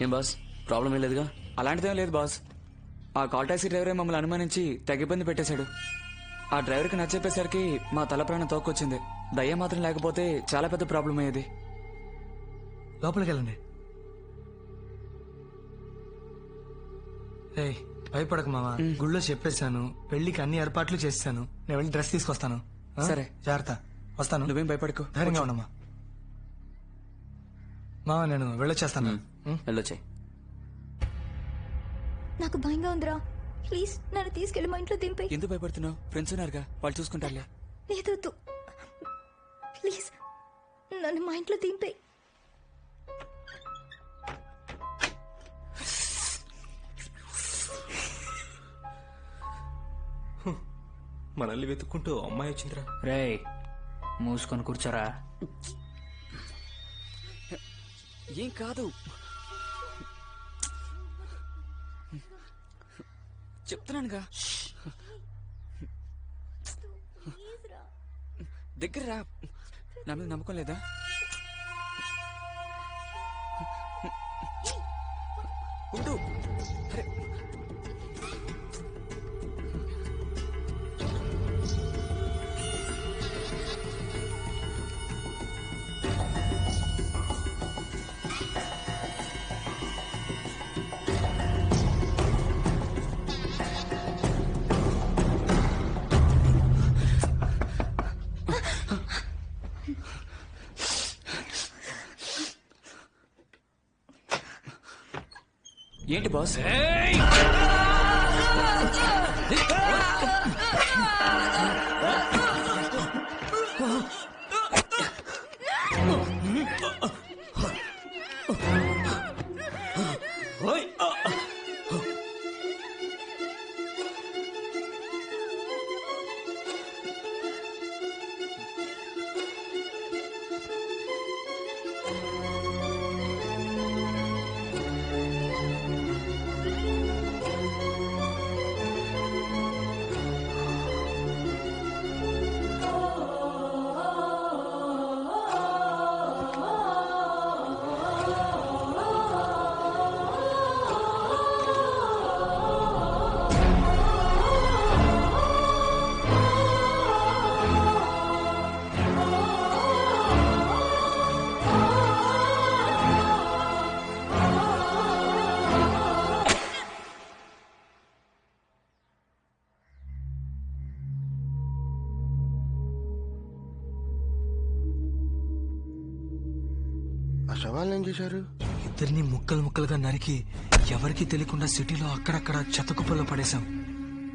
ఏం boss, problem ఏం లేదుగా? అలాంటిదేం లేదు బాస్. ఆ కాల్ టాక్సీ డ్రైవరే మమ్మల్ని అనుమానించి తెగ ఇబ్బంది పెట్టేశాడు. ఆ డ్రైవర్కి నచ్చెప్పేసరికి మా తల ప్రాణం తోక్కొచ్చింది. దయ్యం మాత్రం లేకపోతే చాలా పెద్ద ప్రాబ్లం అయ్యేది. లోపలికి వెళ్ళండి. ఏయ్ భయపడక మావా, గుళ్ళో చెప్పేశాను, పెళ్లికి అన్ని ఏర్పాట్లు చేశాను. నేను వెళ్ళి డ్రెస్ తీసుకొస్తాను. ఆ? సరే. జాగ్రత్త, వస్తాను. నువ్వేం భయపడకు, ధైర్యంగా ఉండమ్మా. మావా నేను వెళ్ళొచ్చేస్తాను. వెళ్ళొచ్చాయి. నాకు భయంగా ఉందిరా, ప్లీజ్ నన్ను తీసుకెళ్ళి మా ఇంట్లో దింపే. ఎందుకు భయపడుతున్నావు? ఫ్రెండ్స్ ఉన్నారుగా, వాళ్ళు చూసుకుంటారులే. లేదు, ప్లీజ్ నన్ను మా ఇంట్లో దింపే. మనల్ని వెతుక్కుంటూ అమ్మాయి వచ్చిందిరా. రేయ్ మూసుకొని కూర్చోరా. ఏం కాదు, చెప్తున్నానుగా. దగ్గర రా. నా మీద నమ్మకం లేదా? ఉండు. అరే ఏంటి బాస్? ఆ శవాలను ఏం చేశారు? ఇద్దరిని ముక్కలు ముక్కలుగా నరికి ఎవరికీ తెలియకుండా సిటీలో అక్కడక్కడ చెత్తకుప్పల్లో పడేశాం.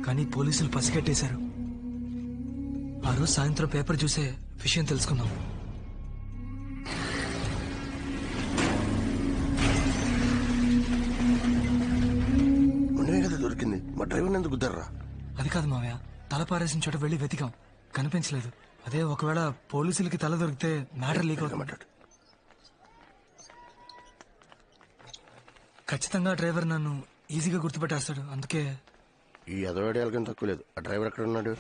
కానీ పోలీసులు పసిగట్టేశారు. ఆ రోజు సాయంత్రం పేపర్ చూసే విషయం తెలుసుకున్నాం. ఉండవే కదా దొరికింది. మా డ్రైవర్ ఎందుకు గుద్దర్రా? అది కాదు మావయ్య, తల పారేసిన చోట వెళ్లి వెతికాం, కనిపించలేదు. అదే ఒకవేళ పోలీసులకి తల దొరికితే మ్యాటర్ లీక్ అవుతుంది. మాట్లాడు. ఖచ్చితంగా డ్రైవర్ నన్ను ఈజీగా గుర్తుపెట్టేస్తాడు. అందుకే ఈ ఎదవాడేళ్ళకేం తక్కువ లేదు. ఆ డ్రైవర్ ఎక్కడ ఉన్నాడు?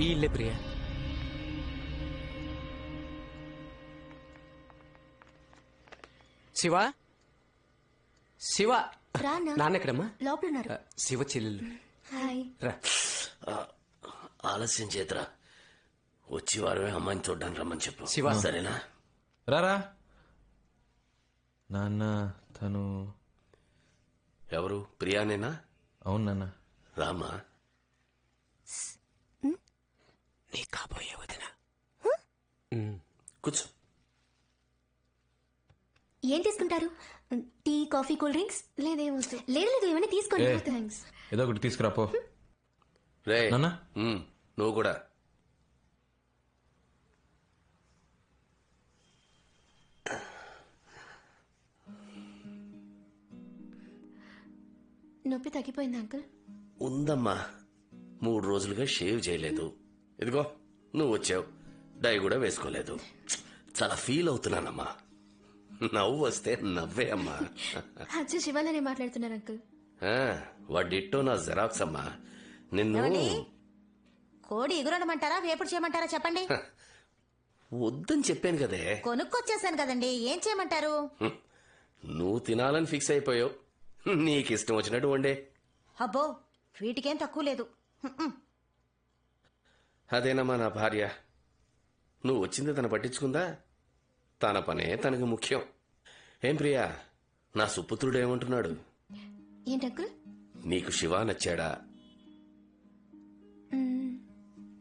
ఈ ఇల్లే ప్రియ. శివ, శివ రానా? నాన్నెక్కడమ్మా? లోపల ఉన్నారు. శివ చెల్లెలు. హాయ్. రా. ఆలస్యం చేతరా, వచ్చి వారమే అమ్మాయిని చూడ్డానికి రమ్మని చెప్పు. శివ. సరేనా? రారా. నాన్న తను ఎవరు? ప్రియానేనా? అవును నాన్న. రామా. నీ కాబోయే వదిన. కూర్చో. ఏం తీసుకుంటారు? Tea, coffee, cool drinks? లేదు లేదు, ఏమైనా తీసుకోండి. థ్యాంక్స్. ఏదో ఒకటి తీసుకురాపో. రే నాన్న? నువ్వు కూడా. నొప్పి తగ్గిపోయింది అంకుల్. ఉందమ్మా, 3 రోజులుగా షేవ్ చేయలేదు. ఇదిగో నువ్వు వచ్చావు, డై కూడా వేసుకోలేదు. చాలా ఫీల్ అవుతున్నానమ్మా. నవ్వు వస్తే నవ్వే అమ్మా. అచ్చా శివాలనే మాట్లాడుతున్నారు అంకుల్. వాడిట్టో నా జెరాక్స్ అమ్మా. నిన్ను కోడి ఎగురడమంటారా వేపుడు చేయమంటారా చెప్పండి. వద్దని చెప్పాను కదే. కొనుక్కొచ్చేసాను కదండి, ఏం చేయమంటారు? నువ్వు తినాలని ఫిక్స్ అయిపోయావు. నీకు ఇష్టం వచ్చినట్టు వండే. అబ్బో వీటికేం తక్కువ లేదు. అదేనమ్మా నా భార్య. నువ్వు వచ్చింది తను పట్టించుకుందా? తన పనే తనకు ముఖ్యం. ఏం ప్రియా, నా సుపుత్రుడు ఏమంటున్నాడు? ఏంటి అంకుల్? నీకు శివ నచ్చాడా?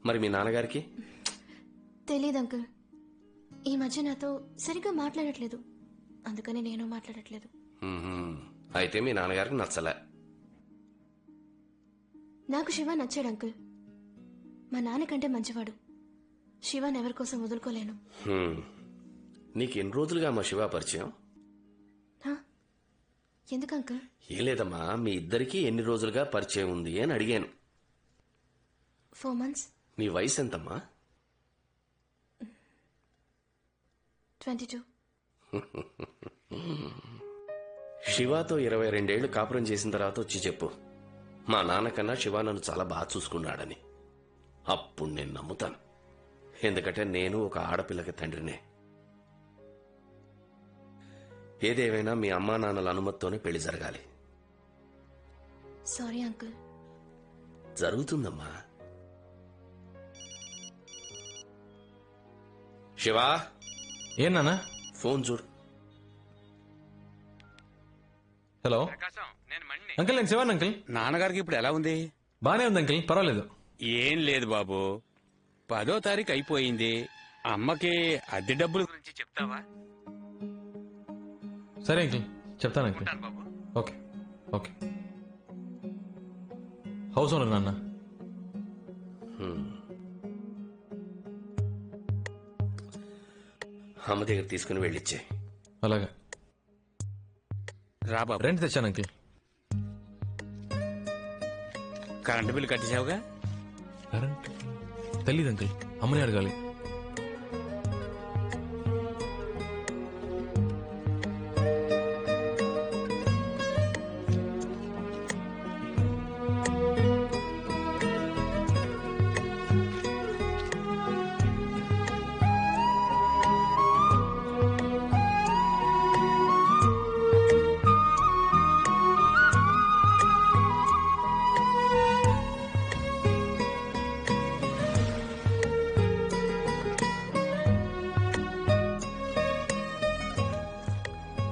మరి మీ నాన్నగారికి? తెలీదు అంకుల్. ఈ మధ్య నాతో సరిగ్గా మాట్లాడట్లేదు, అందుకని నేను మాట్లాడట్లేదు. అయితే మీ నాన్నగారికి నచ్చలే. నాకు శివ నచ్చాడు అంకుల్. మా నాన్నకంటే మంచివాడు. శివాని ఎవరి కోసం వదులుకోలేను. నీకు ఎన్ని రోజులుగా మా శివ పరిచయం? హా? ఎందుకు అంకుల్? ఏం లేదమ్మా, మీ ఇద్దరికి ఎన్ని రోజులుగా పరిచయం ఉంది అని అడిగాను. 4 months. నీ వయసు ఎంతమ్మా? 22. శివాతో 22 ఏళ్లు కాపురం చేసిన తర్వాత వచ్చి చెప్పు, మా నాన్నకన్నా శివ నన్ను చాలా బాగా చూసుకున్నాడని. అప్పుడు నేను నమ్ముతాను. ఎందుకంటే నేను ఒక ఆడపిల్లకి తండ్రినే. ఏదేమైనా మీ అమ్మా నాన్నల అనుమతితోనే పెళ్లి జరగాలి. Sorry uncle. జరుగుతుందమ్మా. శివా, ఏం నాన్న? ఫోన్ చూడు. హలో అంకిల్, నేను శివాన్ అంకిల్. నాన్నగారికి ఇప్పుడు ఎలా ఉంది? బానే ఉంది అంకిల్, పర్వాలేదు. ఏం లేదు బాబు, 10వ తారీఖు అయిపోయింది. అమ్మకి అద్దె డబ్బుల గురించి చెప్తావా? సరే అంకిల్, చెప్తాను uncle. Okay okay. House owner నాన్న. అమ్మ దగ్గర తీసుకుని వెళ్ళిచ్చే. అలాగా. రా బాబు. రెంట్ తెచ్చాను అంకిల్. కరెంటు బిల్లు కట్టేసావుగా? కరెంట్ తెలీదు అంకిల్, అమ్మని అడగాలి.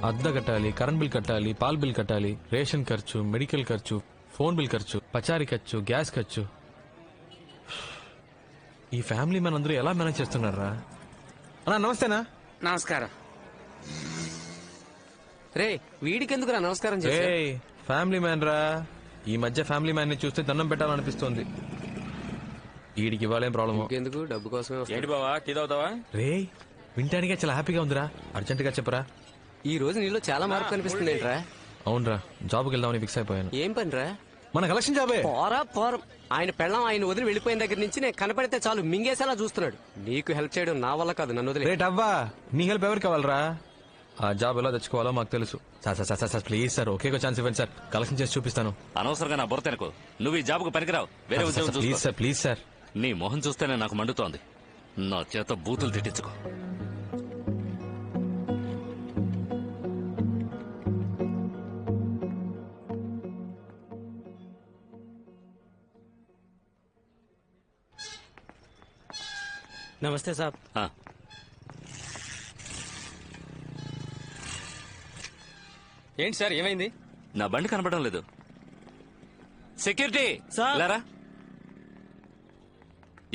అద్దె కట్టాలి, కరెంట్ బిల్ కట్టాలి, పాల్ బిల్ కట్టాలి, రేషన్ ఖర్చు, మెడికల్ ఖర్చు, ఫోన్ బిల్ ఖర్చు, పచారీ ఖర్చు, గ్యాస్ ఖర్చు. ఈ ఫ్యామిలీ మ్యాన్ అందరూ ఎలా మేనేజ్ చేస్తున్నారా? అన్నా నమస్తేనా. నమస్కారం. రే వీడికెందుకురా నమస్కారం ఏ ఫ్యామిలీ మ్యాన్ రా. ఈ మధ్య ఫ్యామిలీ మ్యాన్ ని చూస్తే దండం పెట్టాలనిపిస్తోంది. వీడికి ఇవ్వాలేం ప్రాబ్లమ్. ఎందుకు? డబ్బు కోసమే. ఏంటి బావా, టీ తాగుతావా? రే వింటానికే చాలా హ్యాపీగా ఉందిరా. అర్జెంట్ గా చెప్పరా. ఈ రోజు నీలో చాలా మార్పు కనిపిస్తుంది ఏంట్రా? అవునరా, జాబ్కి వెళ్దామని ఫిక్స్ అయిపోయాను. ఏం పనిరా? మన కలెక్షన్ జాబే. పోరం. ఆయన పెళ్ళం ఆయన వదిలి వెళ్ళిపోయిన దగ్గర నుంచి నేను కనపడితే చాలు మింగేసేలా చూస్తున్నాడు. నీకు హెల్ప్ చేయడం నా వల్ల కాదు, నన్ను వదిలే. రేట్ అవ్వా, నీ హెల్ప్ ఎవరికి కావాలరా? ఆ జాబ్ ఎలా తెచ్చుకోవాలో మాకు తెలుసు. Sir please sir, okay chance ఇవ్వండి సార్, కలెక్షన్ చేసి చూపిస్తాను. అనవసరంగా నా బుర్ర తెరకు. నువ్వు ఈ జాబ్కు పనికిరావు, వేరే ఉద్యోగం చూసుకో. Please sir, please sir. నీ మొహం చూస్తేనే నాకు మండుతోంది. నా చేత బూతులు తిట్టించుకో. నమస్తే సాబ్. ఆ, ఏంటి సార్, ఏమైంది? నా బండి కనపడడం లేదు. సెక్యూరిటీ లేరా,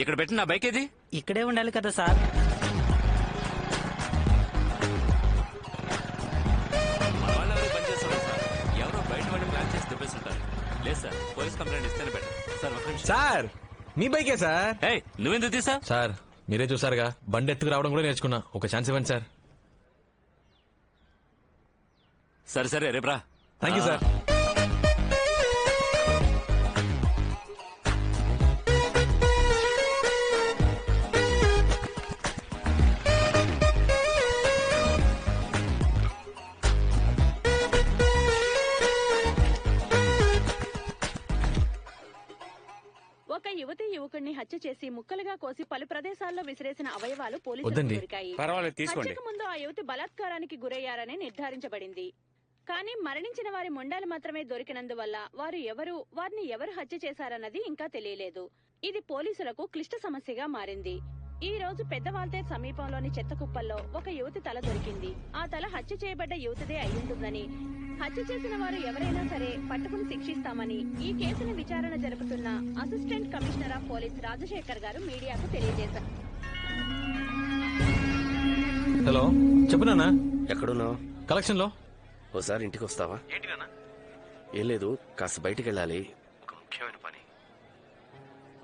ఇక్కడ పెట్టి నా బైక్ ఏది? ఇక్కడే ఉండాలి కదా సార్. మన వాళ్ళు ఎవరు పని చేస్తున్నారు సార్? ఎవరో బయట వాళ్ళు ప్లాన్ చేసి తెప్పేస్తుంటారు. లేదు సార్, పోలీస్ కంప్లైంట్ ఇస్తేనే బెటర్. సార్ ఒక నిమిషం. సార్ మీ బైకే సార్. ఏయ్, నువ్వెందుకు తీసా? సార్ మీరే చూసారుగా, బండి ఎత్తుకు రావడం కూడా నేర్చుకున్నా. ఒక ఛాన్స్ ఇవ్వండి సార్. సరే రేపు రా. Thank you sir. చేసి ముక్కలుగా కోసి పలు ప్రదేశాల్లో విసిరేసిన అవయవాలు పోలీసులకు వద్దండి. దొరికాయి. పర్వాలేదు, తీసుకోండి. హత్యకు ముందు ఆ యువతి బలాత్కారానికి గురయ్యారని నిర్ధారించబడింది. కానీ మరణించిన వారి మొండాలు మాత్రమే దొరికినందువల్ల వారిని ఎవరు హత్య చేశారన్నది ఇంకా తెలియలేదు. ఇది పోలీసులకు క్లిష్ట సమస్యగా మారింది. ఈ రోజు పెద్దవాల్తేర్ సమీపంలోని చెత్త కుప్పల్లో ఒక యువతి తల దొరికింది. ఆ తల హత్య చేయబడ్డ యువతిదే అయ్యుంటుందని, హత్య చేసిన వారు ఎవరైనా సరే పట్టుకుని శిక్షిస్తామని ఈ కేసును విచారణ జరుపుతున్న assistant commissioner of police Rajasekhar గారు మీడియాకు తెలియజేశారు. హలో, చెప్పు నాన్న. ఎక్కడున్నావు? కలెక్షన్ లో. ఓసారి ఇంటికి వస్తావా? ఏం లేదు, కాస్త బయటికి వెళ్ళాలి, ఒక ముఖ్యమైన పని.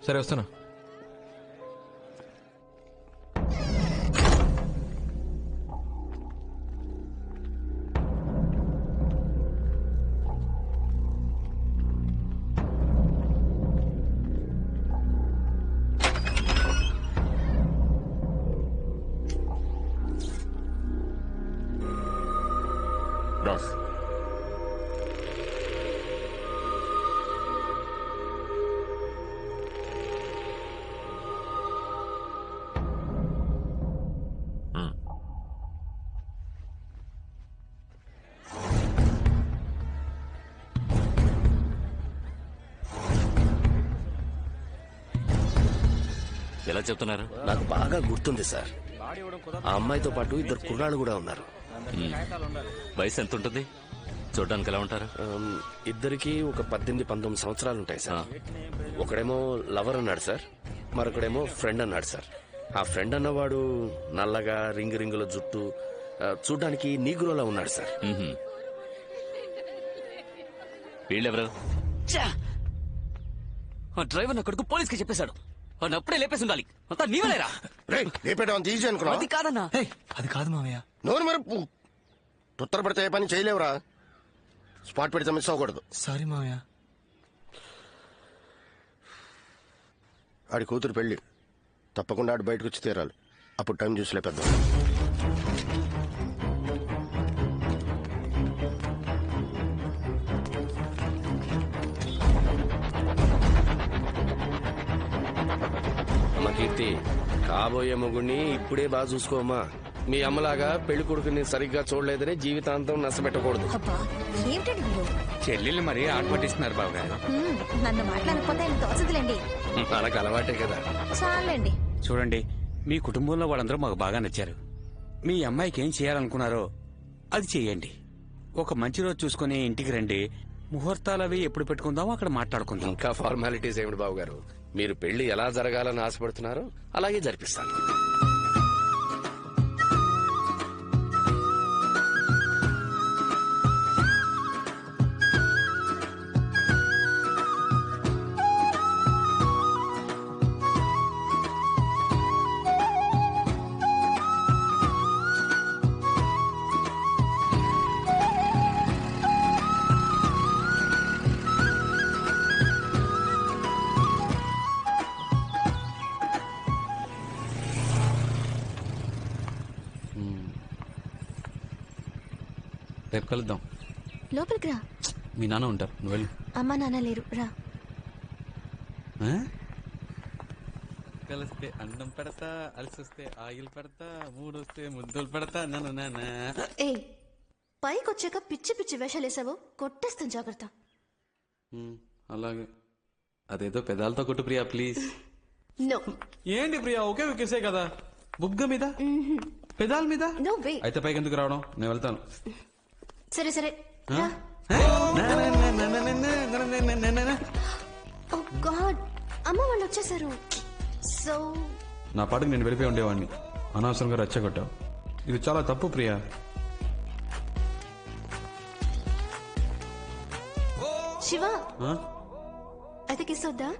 సరే, వస్తున్నా. దాస్, ఎలా చెప్తున్నారు? నాకు బాగా గుర్తుంది సార్. ఆ అమ్మాయితో పాటు ఇద్దరు కుర్రాళ్ళు కూడా ఉన్నారు. వయసు ఎంత ఉంటుంది? చూడడానికి ఎలా ఉంటారు? ఇద్దరికి ఒక 18-19 సంవత్సరాలు ఉంటాయి సార్. ఒకడేమో లవర్ అన్నాడు సార్, మరొకడేమో ఫ్రెండ్ అన్నాడు సార్. ఆ ఫ్రెండ్ అన్నవాడు నల్లగా రింగుల జుట్టు, చూడ్డానికి నీగ్రోలా ఉన్నాడు సార్. వీళ్ళెవరు? డ్రైవర్ నా కొడుకు పోలీస్ కి చెప్పేశాడు. వాడిని అప్పుడే లేపేసి ఉండాలి. అంతా నీవలేరా? రేపేట అంత ఈజీ అనుకున్నా? అది కాదన్నా. అది కాదు మావయ్య. నోరు మరపు తొత్తర పడితే ఏ పని చేయలేవురా. స్పాట్ పెడితే మిస్ అవ్వకూడదు. సారీ మావయ్య. ఆడి కూతురు పెళ్లి, తప్పకుండా ఆడు బయటకు వచ్చి తీరాలి. అప్పుడు టైం చూసి లేపేద్దాం. అమ్మ కీర్తి, కాబోయే మొగుడిని ఇప్పుడే బాగా చూసుకోమ్మా. మీ అమ్మలాగా పెళ్లి కొడుకుని సరిగ్గా చూడలేదని జీవితాంతం నష్టపెట్టకూడదు. ఏమిటండి మీరు? చెల్లెళ్ళు మరీ ఆట పట్టిస్తున్నారు బాబు గారు. నన్ను మాట్లాడకపోతే ఆయన తోచదులేండి. మనకు అలవాటే కదా. చాలండి. చూడండి, మీ కుటుంబంలో వాళ్ళందరూ మాకు బాగా నచ్చారు. మీ అమ్మాయికి ఏం చేయాలనుకున్నారో అది చెయ్యండి. ఒక మంచి రోజు చూసుకుని ఇంటికి రండి. ముహూర్తాలు అవి ఎప్పుడు పెట్టుకుందామో అక్కడ మాట్లాడుకుందాం. ఇంకా ఫార్మాలిటీస్ ఏమిటి బాబు గారు? మీరు పెళ్లి ఎలా జరగాలని ఆశపడుతున్నారో అలాగే జరిపిస్తాను. రేపు కలుద్దాం. లోపలికి రా. మీ నాన్న ఉంటారు, నువ్వు వెళ్ళు. అమ్మా నాన్న లేరు, రా. కలిస్తే అన్నం పెడతా, అలసొస్తే ఆయిల్ పెడతా, మూడొస్తే ముద్దులు పెడతా. ఏ పైకి వచ్చాక పిచ్చి పిచ్చి వేషాలేసావు, కొట్టేస్తాను, జాగ్రత్త. అలాగే. అదేదో పెదాలతో కొట్టు ప్రియా, ప్లీజ్. నో. ఏంటి ప్రియా, ఒకే ఒకేసే కదా. బుగ్గ మీద, పెదాల మీద. No way. అయితే పైకి ఎందుకు రావడం, నేను వెళ్తాను. సరే సరే రా. ఓ గాడ్, అమ్మ వాళ్ళు వచ్చేసారు. సో నా పాటకు నేను వెళ్ళిపోయి ఉండేవాడిని, అనవసరంగా రెచ్చగొట్టావు. ఇది చాలా తప్పు ప్రియా. శివ, అయితే కిస్ వద్దా?